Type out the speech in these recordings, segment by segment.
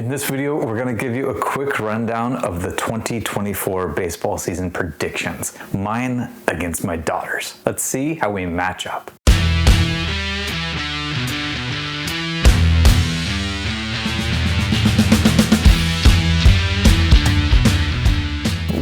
In this video, we're going to give you a quick rundown of the 2024 baseball season predictions. Mine against my daughter's. Let's see how we match up.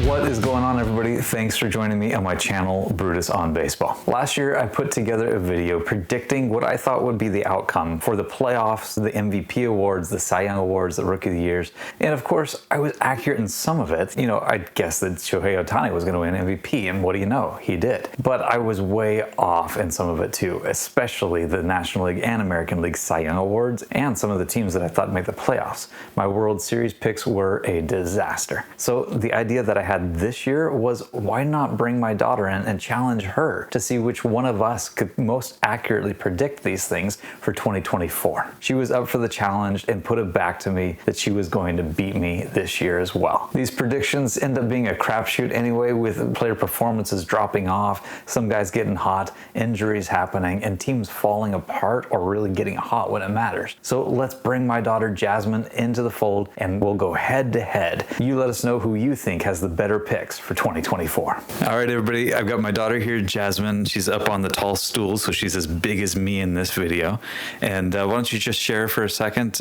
What is going on, everybody? Thanks for joining me on my channel, Brutus on Baseball. Last year, I put together a video predicting what I thought would be the outcome for the playoffs, the MVP awards, the Cy Young awards, the Rookie of the Years. And of course, I was accurate in some of it. You know, I guessed that Shohei Ohtani was going to win MVP, and what do you know? He did. But I was way off in some of it too, especially the National League and American League Cy Young awards, and some of the teams that I thought made the playoffs. My World Series picks were a disaster. So the idea that I had this year was, why not bring my daughter in and challenge her to see which one of us could most accurately predict these things for 2024. She was up for the challenge and put it back to me that she was going to beat me this year as well. These predictions end up being a crapshoot anyway, with player performances dropping off, some guys getting hot, injuries happening, and teams falling apart or really getting hot when it matters. So let's bring my daughter Jasmin into the fold and we'll go head to head. You let us know who you think has the better picks for 2024. All right, everybody, I've got my daughter here, Jasmin. She's up on the tall stool, so she's as big as me in this video. And why don't you just share for a second,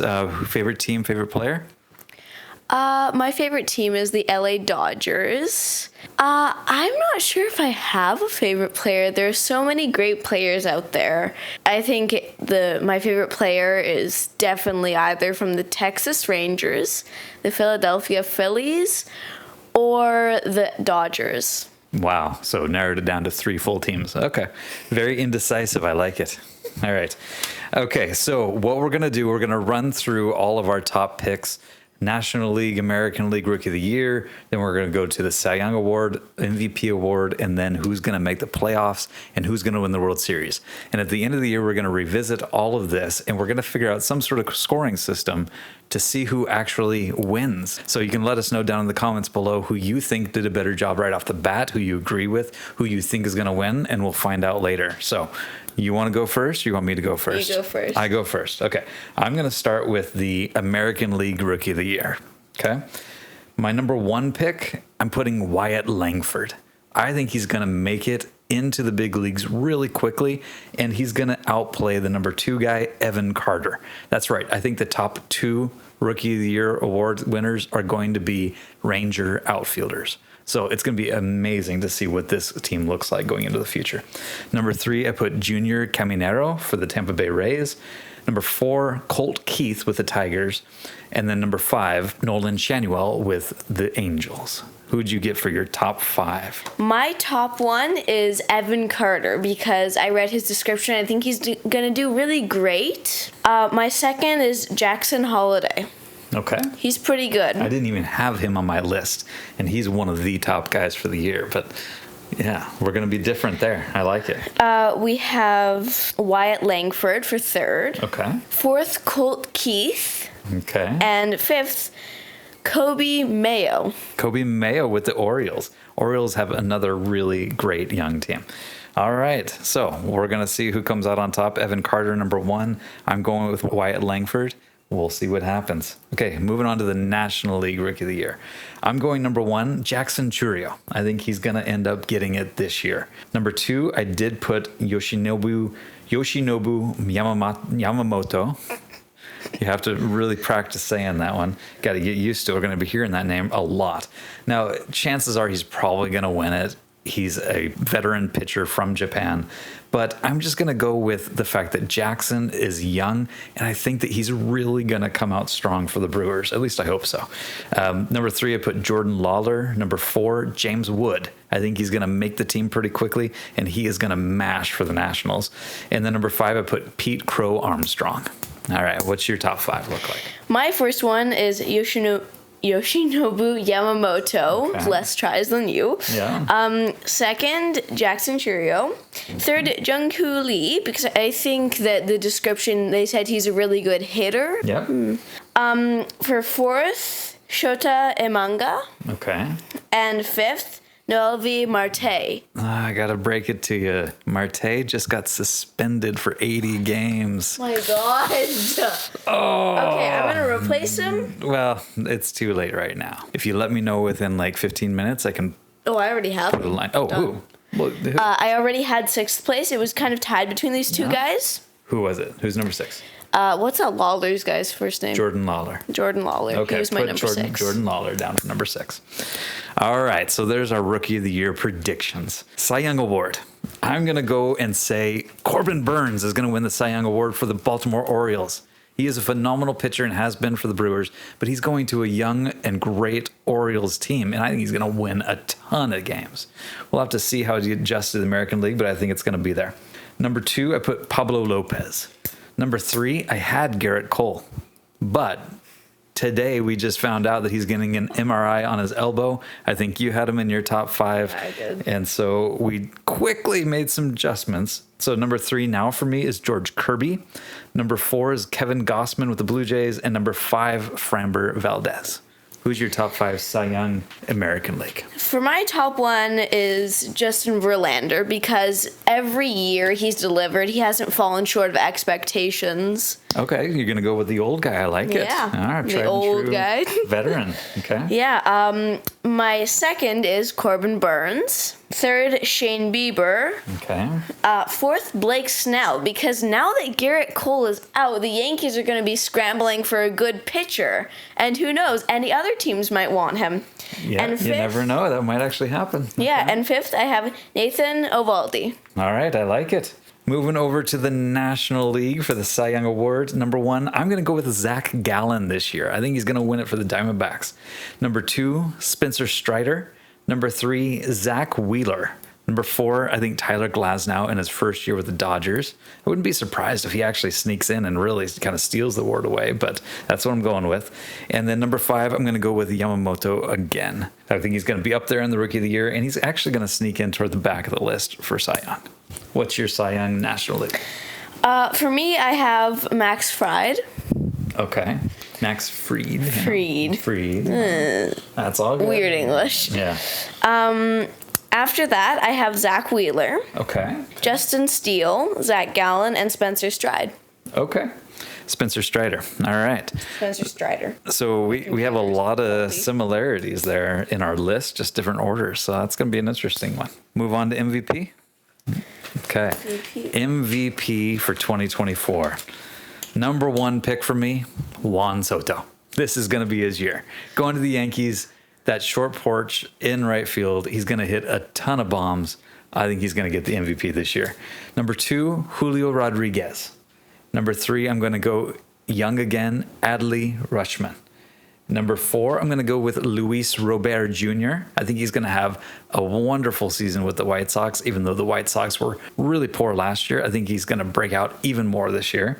favorite team, favorite player? My favorite team is the LA Dodgers. I'm not sure if I have a favorite player. There are so many great players out there. I think my favorite player is definitely either from the Texas Rangers, the Philadelphia Phillies, or the Dodgers. Wow, so narrowed it down to 3 full teams. Okay, very indecisive. I like it. All right. Okay, so what we're going to do, we're going to run through all of our top picks. National League, American League Rookie of the Year. Then we're going to go to the Cy Young Award, MVP Award, and then who's going to make the playoffs and who's going to win the World Series. And at the end of the year, we're going to revisit all of this and we're going to figure out some sort of scoring system to see who actually wins. So you can let us know down in the comments below who you think did a better job right off the bat, who you agree with, who you think is going to win, and we'll find out later. So you want to go first or you want me to go first? You go first. I go first. Okay. I'm going to start with the American League Rookie of the Year. Okay. My number 1 pick, I'm putting Wyatt Langford. I think he's going to make it into the big leagues really quickly, and he's going to outplay the number 2 guy, Evan Carter. That's right. I think the top 2 Rookie of the Year award winners are going to be Ranger outfielders. So it's going to be amazing to see what this team looks like going into the future. Number 3, I put Junior Caminero for the Tampa Bay Rays. Number 4, Colt Keith with the Tigers. And then number 5, Nolan Shanuel with the Angels. Who'd you get for your top 5? My top 1 is Evan Carter because I read his description. I think he's going to do really great. My second is Jackson Holliday. Okay. He's pretty good. I didn't even have him on my list, and he's one of the top guys for the year. But yeah, we're going to be different there. I like it. We have Wyatt Langford for 3rd. Okay. 4th, Colt Keith. Okay. And 5th, Coby Mayo. Coby Mayo with the Orioles. Orioles have another really great young team. All right, so we're going to see who comes out on top. Evan Carter, number 1. I'm going with Wyatt Langford. We'll see what happens. Okay, moving on to the National League Rookie of the Year. I'm going number 1, Jackson Chourio. I think he's going to end up getting it this year. Number 2, I did put Yoshinobu Yamamoto. You have to really practice saying that one. Got to get used to it. We're going to be hearing that name a lot. Now, chances are he's probably going to win it. He's a veteran pitcher from Japan. But I'm just going to go with the fact that Jackson is young, and I think that he's really going to come out strong for the Brewers. At least I hope so. Number 3, I put Jordan Lawlar. Number 4, James Wood. I think he's going to make the team pretty quickly, and he is going to mash for the Nationals. And then number 5, I put Pete Crow Armstrong. All right, what's your top 5 look like? My first one is Yoshinobu Yamamoto. Okay. Less tries than you. Yeah. Second, Jackson Chourio. Third, Jung Lee, because I think that the description, they said he's a really good hitter. Yep. For 4th, Shota Imanaga. Okay. And 5th, Noelvi Marte. I gotta break it to you. Marte just got suspended for 80 games. My God. Oh. Okay, I'm going to replace him. Well, it's too late right now. If you let me know within like 15 minutes, I can Oh, I already have put a him. line. Oh, Done. who? Well, who? I already had 6th place. It was kind of tied between these two guys. Who was it? Who's number 6? What's that Lawlar's guy's first name? Jordan Lawlar. Jordan Lawlar. Okay, He was my put number 6. Jordan Lawlar down for number 6. All right, so there's our Rookie of the Year predictions. Cy Young Award. I'm going to go and say Corbin Burns is going to win the Cy Young Award for the Baltimore Orioles. He is a phenomenal pitcher and has been for the Brewers, but he's going to a young and great Orioles team, and I think he's going to win a ton of games. We'll have to see how he adjusts to the American League, but I think it's going to be there. Number 2, I put Pablo Lopez. Number 3, I had Garrett Cole, but today we just found out that he's getting an MRI on his elbow. I think you had him in your top 5. Yeah, I did. And so we quickly made some adjustments. So number 3 now for me is George Kirby. Number 4 is Kevin Gossman with the Blue Jays. And number 5, Framber Valdez. Who's your top 5 Cy Young American League? For my top 1 is Justin Verlander because every year he's delivered. He hasn't fallen short of expectations. Okay, you're going to go with the old guy. I like it. Yeah, All right, the tried and old true guy. Veteran. Okay. Yeah, my 2nd is Corbin Burns. 3rd, Shane Bieber. Okay. 4th, Blake Snell, because now that Garrett Cole is out, the Yankees are going to be scrambling for a good pitcher. And who knows, any other teams might want him. Yeah, and 5th, you never know. That might actually happen. Yeah, and 5th, I have Nathan Eovaldi. All right, I like it. Moving over to the National League for the Cy Young Award. Number 1, I'm going to go with Zach Gallen this year. I think he's going to win it for the Diamondbacks. Number 2, Spencer Strider. Number 3, Zach Wheeler. Number 4, I think Tyler Glasnow in his first year with the Dodgers. I wouldn't be surprised if he actually sneaks in and really kind of steals the award away, but that's what I'm going with. And then number 5, I'm going to go with Yamamoto again. I think he's going to be up there in the Rookie of the Year, and he's actually going to sneak in toward the back of the list for Cy Young. What's your Cy Young National League? For me, I have Max Fried. Okay. Max Fried. Fried. That's all good. Weird English. Yeah. After that, I have Zach Wheeler, Okay. Justin Steele, Zach Gallen, and Spencer Stride. Okay. Spencer Strider. All right. Spencer Strider. So we have a lot of similarities there in our list, just different orders. So that's going to be an interesting one. Move on to MVP. Okay. MVP for 2024. Number 1 pick for me, Juan Soto. This is going to be his year. Going to the Yankees, that short porch in right field, he's going to hit a ton of bombs. I think he's going to get the MVP this year. Number 2, Julio Rodriguez. Number 3, I'm going to go young again, Adley Rutschman. Number 4, I'm going to go with Luis Robert Jr. I think he's going to have a wonderful season with the White Sox, even though the White Sox were really poor last year. I think he's going to break out even more this year.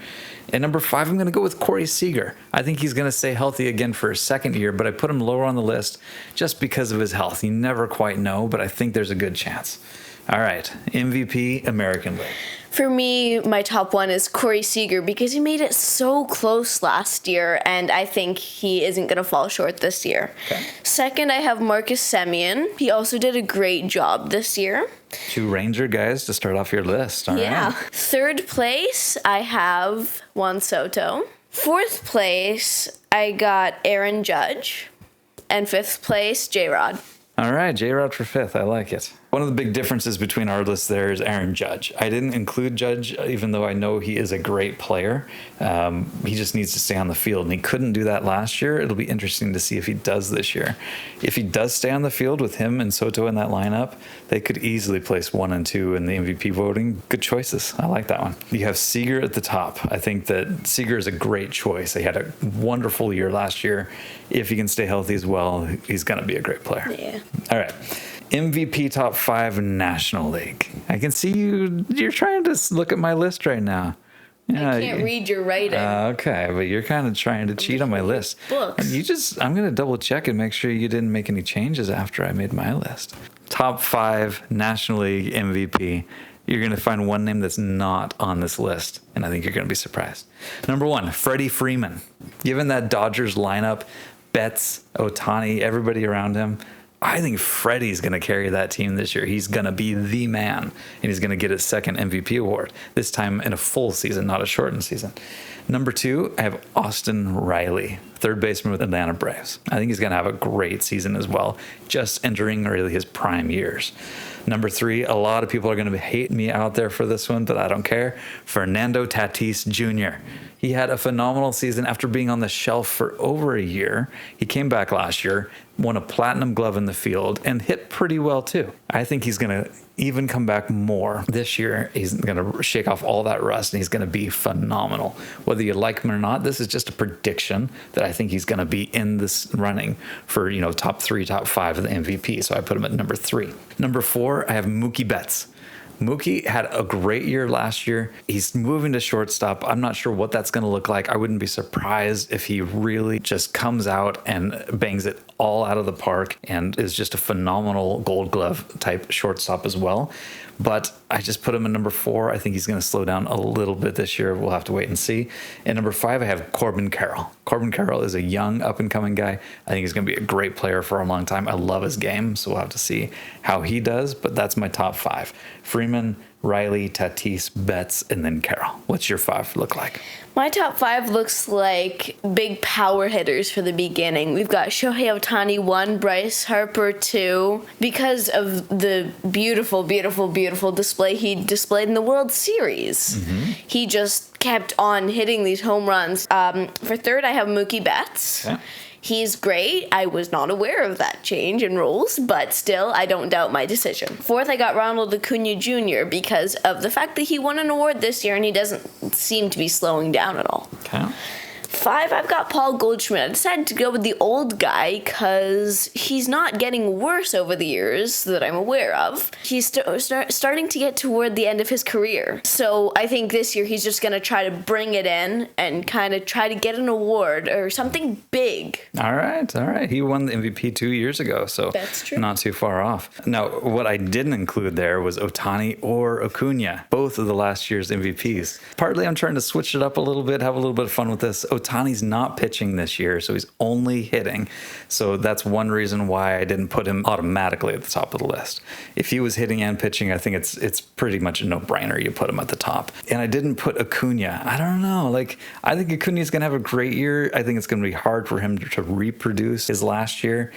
And number 5, I'm going to go with Corey Seager. I think he's going to stay healthy again for his second year, but I put him lower on the list just because of his health. You never quite know, but I think there's a good chance. All right, MVP American League. For me, my top 1 is Corey Seager because he made it so close last year, and I think he isn't going to fall short this year. Okay. 2nd, I have Marcus Semien. He also did a great job this year. 2 Ranger guys to start off your list. All right. 3rd place, I have Juan Soto. 4th place, I got Aaron Judge. And 5th place, J-Rod. All right, J-Rod for 5th. I like it. One of the big differences between our list there is Aaron Judge. I didn't include Judge, even though I know he is a great player. He just needs to stay on the field, and he couldn't do that last year. It'll be interesting to see if he does this year. If he does stay on the field with him and Soto in that lineup, they could easily place 1 and 2 in the MVP voting. Good choices. I like that one. You have Seager at the top. I think that Seager is a great choice. He had a wonderful year last year. If he can stay healthy as well, he's going to be a great player. Yeah. All right. MVP top 5 National League. I can see you're trying to look at my list right now. Yeah, I can't read your writing. Okay, but you're kind of trying to cheat on my list. Books. I'm going to double check and make sure you didn't make any changes after I made my list. Top 5 National League MVP. You're going to find one name that's not on this list, and I think you're going to be surprised. Number 1, Freddie Freeman. Given that Dodgers lineup, Betts, Ohtani, everybody around him, I think Freddie's going to carry that team this year. He's going to be the man, and he's going to get his second MVP award, this time in a full season, not a shortened season. Number 2, I have Austin Riley, third baseman with Atlanta Braves. I think he's going to have a great season as well, just entering really his prime years. Number 3, a lot of people are going to hate me out there for this one, but I don't care. Fernando Tatis Jr. He had a phenomenal season after being on the shelf for over a year. He came back last year, won a platinum glove in the field, and hit pretty well too. I think he's going to even come back more this year. He's going to shake off all that rust, and he's going to be phenomenal. Whether you like him or not, this is just a prediction that I think he's going to be in this running for, top 3, top 5 of the MVP. So I put him at number 3. Number 4, I have Mookie Betts. Mookie had a great year last year. He's moving to shortstop. I'm not sure what that's going to look like. I wouldn't be surprised if he really just comes out and bangs it all out of the park and is just a phenomenal Gold Glove type shortstop as well. But I just put him in number 4. I think he's going to slow down a little bit this year. We'll have to wait and see. And number 5, I have Corbin Carroll. Corbin Carroll is a young up-and-coming guy. I think he's going to be a great player for a long time. I love his game, so we'll have to see how he does. But that's my top 5. Freeman, Riley, Tatis, Betts, and then Carroll. What's your 5 look like? My top 5 looks like big power hitters for the beginning. We've got Shohei Ohtani 1, Bryce Harper 2, because of the beautiful, beautiful, beautiful display he displayed in the World Series. Mm-hmm. He just kept on hitting these home runs. For 3rd, I have Mookie Betts. Okay. He's great. I was not aware of that change in rules, but still, I don't doubt my decision. 4th, I got Ronald Acuna Jr. because of the fact that he won an award this year and he doesn't seem to be slowing down at all. Okay. 5, I've got Paul Goldschmidt. I decided to go with the old guy because he's not getting worse over the years that I'm aware of. He's starting to get toward the end of his career. So I think this year he's just going to try to bring it in and kind of try to get an award or something big. All right. He won the MVP 2 years ago, so that's true. Not too far off. Now, what I didn't include there was Ohtani or Acuna, both of the last year's MVPs. Partly I'm trying to switch it up a little bit, have a little bit of fun with this. Ohtani's not pitching this year, so he's only hitting. So that's one reason why I didn't put him automatically at the top of the list. If he was hitting and pitching, I think it's pretty much a no-brainer. You put him at the top. And I didn't put Acuna. I don't know. I think Acuna's going to have a great year. I think it's going to be hard for him to reproduce his last year.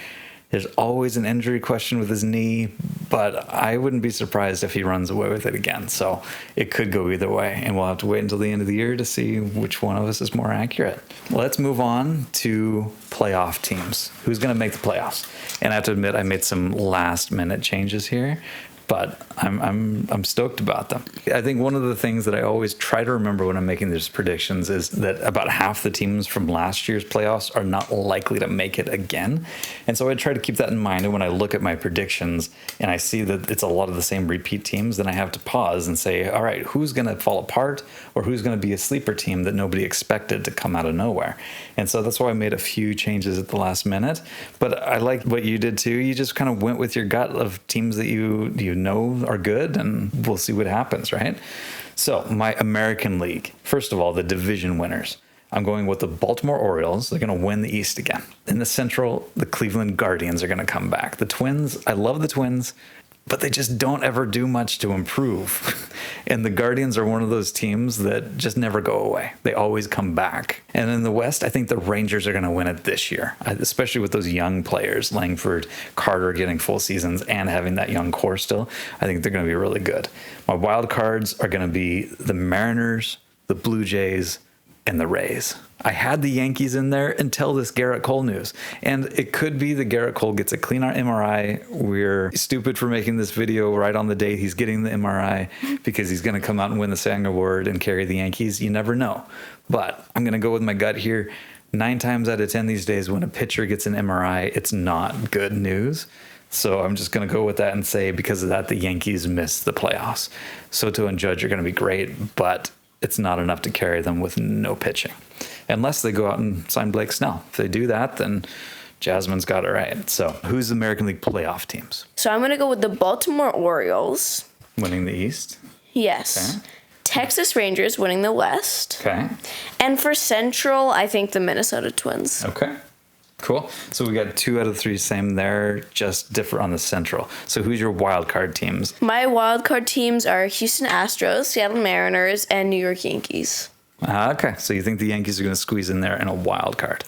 There's always an injury question with his knee, but I wouldn't be surprised if he runs away with it again. So it could go either way, and we'll have to wait until the end of the year to see which one of us is more accurate. Let's move on to playoff teams. Who's going to make the playoffs? And I have to admit, I made some last-minute changes here, but I'm stoked about them. I think one of the things that I always try to remember when I'm making these predictions is that about half the teams from last year's playoffs are not likely to make it again. And so I try to keep that in mind. And when I look at my predictions and I see that it's a lot of the same repeat teams, then I have to pause and say, all right, who's going to fall apart or who's going to be a sleeper team that nobody expected to come out of nowhere? And so that's why I made a few changes at the last minute. But I like what you did too. You just kind of went with your gut of teams that you know are good, and we'll see what happens, right? So my American League, first of all, the division winners. I'm going with the Baltimore Orioles. They're going to win the East again. In the Central, the Cleveland Guardians are going to come back. The Twins, I love the Twins, but they just don't ever do much to improve. And the Guardians are one of those teams that just never go away. They always come back. And in the West, I think the Rangers are going to win it this year, especially with those young players, Langford, Carter getting full seasons and having that young core still. I think they're going to be really good. My wild cards are going to be the Mariners, the Blue Jays, and the Rays. I had the Yankees in there until this Garrett Cole news. And it could be that Garrett Cole gets a clean MRI. We're stupid for making this video right on the date he's getting the MRI because he's going to come out and win the Cy Young Award and carry the Yankees. You never know. But I'm going to go with my gut here. 9 times out of 10 these days, when a pitcher gets an MRI, it's not good news. So I'm just going to go with that and say because of that, the Yankees missed the playoffs. Soto and Judge are going to be great, but it's not enough to carry them with no pitching. Unless they go out and sign Blake Snell. If they do that, then Jasmin's got it right. So who's the American League playoff teams? So I'm going to go with the Baltimore Orioles. Winning the East? Yes. Okay. Texas Rangers winning the West. Okay. And for Central, I think the Minnesota Twins. Okay. Cool. So we got 2 out of 3 same there, just different on the Central. So who's your wild card teams? My wild card teams are Houston Astros, Seattle Mariners, and New York Yankees. Okay, so you think the Yankees are going to squeeze in there in a wild card.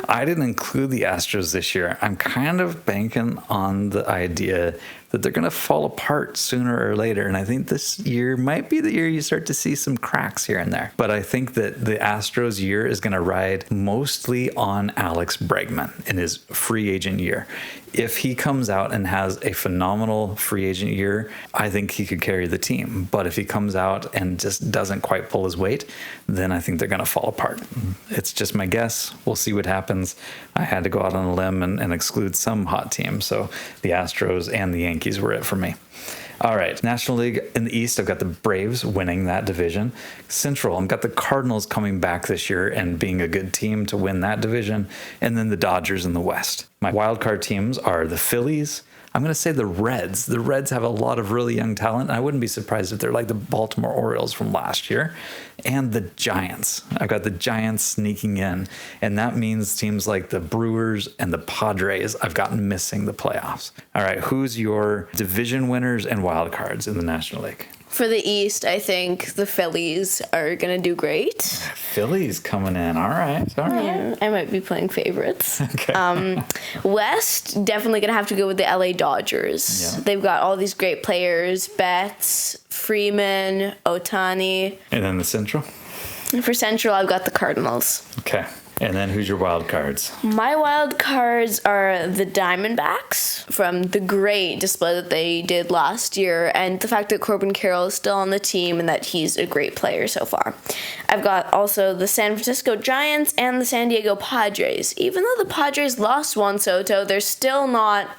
I didn't include the Astros this year. I'm kind of banking on the idea that they're going to fall apart sooner or later. And I think this year might be the year you start to see some cracks here and there. But I think that the Astros year is going to ride mostly on Alex Bregman in his free agent year. If he comes out and has a phenomenal free agent year, I think he could carry the team. But if he comes out and just doesn't quite pull his weight, then I think they're going to fall apart. It's just my guess. We'll see what happens. I had to go out on a limb and exclude some hot teams. So the Astros and the Yankees were it for me. All right, National League in the East, I've got the Braves winning that division. Central, I've got the Cardinals coming back this year and being a good team to win that division. And then the Dodgers in the West. My wildcard teams are the Phillies. I'm going to say the Reds. The Reds have a lot of really young talent. I wouldn't be surprised if they're like the Baltimore Orioles from last year. And the Giants. I've got the Giants sneaking in. And that means teams like the Brewers and the Padres I've gotten missing the playoffs. All right, who's your division winners and wild cards in the National League? For the East, I think the Phillies are going to do great. Phillies coming in. All right. All right. Yeah, I might be playing favorites. Okay. West, definitely going to have to go with the LA Dodgers. Yeah. They've got all these great players, Betts, Freeman, Ohtani. And then the Central? For Central, I've got the Cardinals. Okay. And then who's your wild cards? My wild cards are the Diamondbacks from the great display that they did last year and the fact that Corbin Carroll is still on the team and that he's a great player so far. I've got also the San Francisco Giants and the San Diego Padres. Even though the Padres lost Juan Soto, they're still not,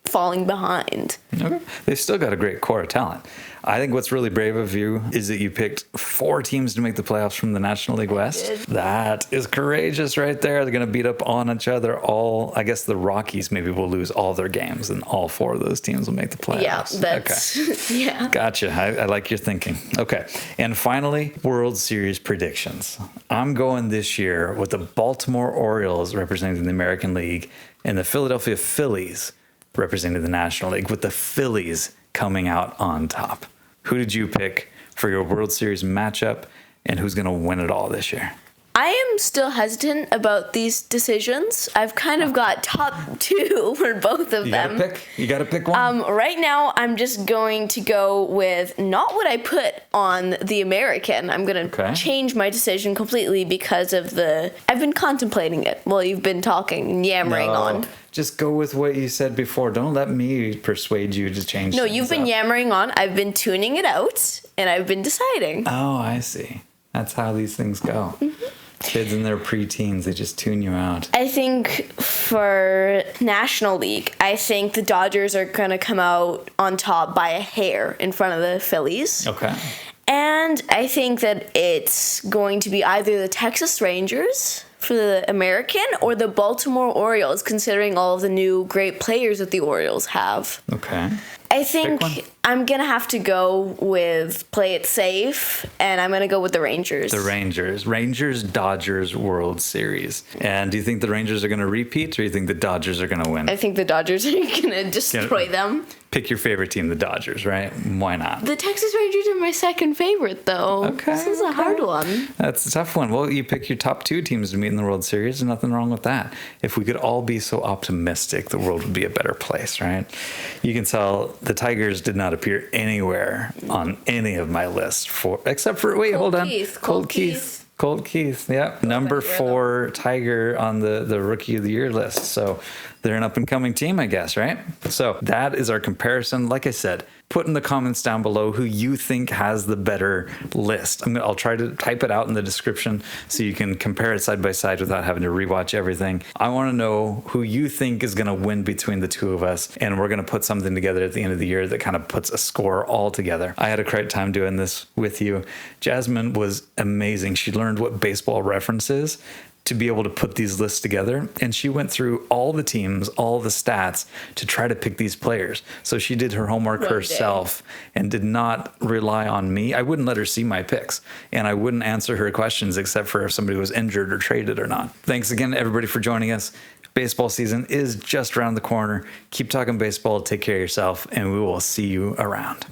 falling behind. Okay. They've still got a great core of talent. I think what's really brave of you is that you picked 4 teams to make the playoffs from the National League West. That is courageous right there. They're going to beat up on each other I guess the Rockies maybe will lose all their games and all 4 of those teams will make the playoffs. Yeah, that's, okay. Yeah. Gotcha. I like your thinking. Okay. And finally, World Series predictions. I'm going this year with the Baltimore Orioles representing the American League and the Philadelphia Phillies representing the National League, with the Phillies coming out on top. Who did you pick for your World Series matchup, and who's going to win it all this year? I am still hesitant about these decisions. I've kind of got top 2 for both of them. You got to pick one? Right now, I'm just going to go with not what I put on the American. I'm going to change my decision completely because of I've been contemplating it while you've been talking and yammering on. Just go with what you said before. Don't let me persuade you to change. No, you've been yammering on. I've been tuning it out, and I've been deciding. Oh, I see. That's how these things go. Mm-hmm. Kids in their preteens, they just tune you out. I think for National League, I think the Dodgers are going to come out on top by a hair in front of the Phillies. Okay. And I think that it's going to be either the Texas Rangers for the American or the Baltimore Orioles, considering all of the new great players that the Orioles have. Okay. I think I'm going to have to go with play it safe, and I'm going to go with the Rangers. The Rangers. Rangers-Dodgers World Series. And do you think the Rangers are going to repeat, or do you think the Dodgers are going to win? I think the Dodgers are going to destroy them. Pick your favorite team, the Dodgers, right? Why not? The Texas Rangers are my second favorite, though. Okay. This is a hard one. That's a tough one. Well, you pick your top 2 teams to meet in the World Series. There's nothing wrong with that. If we could all be so optimistic, the world would be a better place, right? You can tell the Tigers did not appear anywhere on any of my lists except for Colt Keith, yeah. Number 4 Tiger on the Rookie of the Year list. So they're an up-and-coming team, I guess, right? So that is our comparison. Like I said, put in the comments down below who you think has the better list. I'll try to type it out in the description so you can compare it side by side without having to rewatch everything. I want to know who you think is going to win between the 2 of us, and we're going to put something together at the end of the year that kind of puts a score all together. I had a great time doing this with you. Jasmin was amazing. She learned what baseball reference is to be able to put these lists together. And she went through all the teams, all the stats to try to pick these players. So she did her homework herself and did not rely on me. I wouldn't let her see my picks, and I wouldn't answer her questions except for if somebody was injured or traded or not. Thanks again to everybody for joining us. Baseball season is just around the corner. Keep talking baseball, take care of yourself, and we will see you around.